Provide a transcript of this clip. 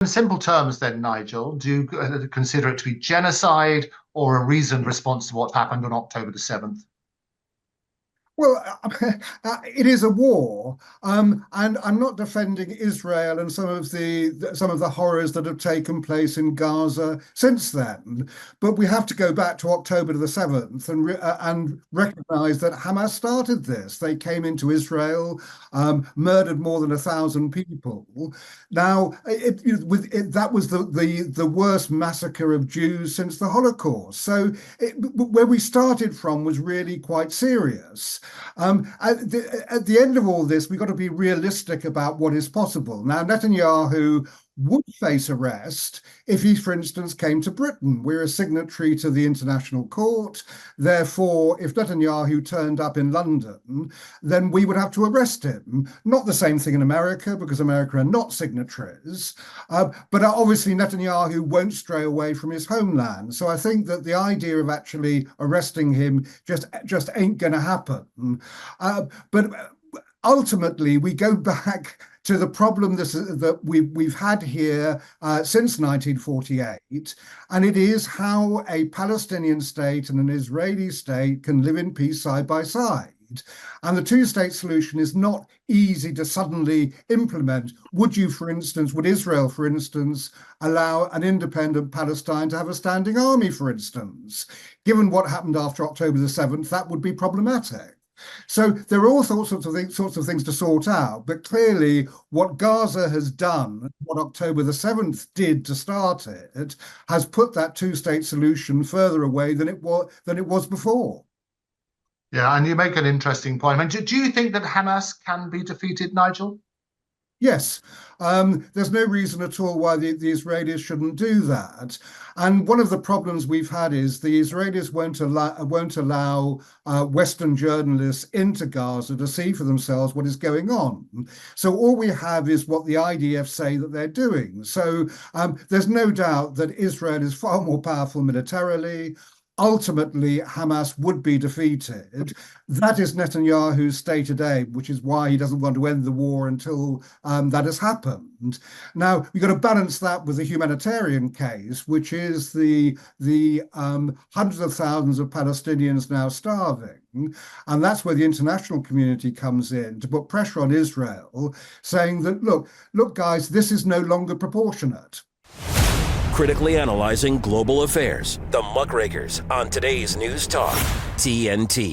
In simple terms, then, Nigel, do you consider it to be genocide or a reasoned response to what happened on October the 7th? Well, it is a war, and I'm not defending Israel and some of the horrors that have taken place in Gaza since then. But we have to go back to October the 7th and recognise that Hamas started this. They came into Israel, murdered more than 1,000 people. Now, that was the worst massacre of Jews since the Holocaust. So where we started from was really quite serious. At the end of all this, we've got to be realistic about what is possible. Now, Netanyahu would face arrest if he, for instance, came to Britain. We're a signatory to the International Court. Therefore, if Netanyahu turned up in London, then we would have to arrest him. Not the same thing in America, because America are not signatories. But obviously, Netanyahu won't stray away from his homeland. So I think that the idea of actually arresting him just ain't going to happen. But ultimately, we go back to the problem that we've had here since 1948, and it is how a Palestinian state and an Israeli state can live in peace side by side. And the two-state solution is not easy to suddenly implement. Would Israel, for instance, allow an independent Palestine to have a standing army, for instance? Given what happened after October the 7th, that would be problematic. So there are all sorts of things to sort out, but clearly what Gaza has done, what October the 7th did to start it, has put that two-state solution further away than it was before. Yeah, and you make an interesting point. I mean, do you think that Hamas can be defeated, Nigel? Yes, there's no reason at all why the Israelis shouldn't do that. And one of the problems we've had is the Israelis won't allow Western journalists into Gaza to see for themselves what is going on. So all we have is what the IDF say that they're doing. So there's no doubt that Israel is far more powerful militarily. Ultimately, Hamas would be defeated. That is Netanyahu's stated aim, which is why he doesn't want to end the war until that has happened. Now, we've got to balance that with the humanitarian case, which is the hundreds of thousands of Palestinians now starving. And that's where the international community comes in to put pressure on Israel, saying that, look, guys, this is no longer proportionate. Critically analyzing global affairs. The Muckrakers on today's News Talk, TNT.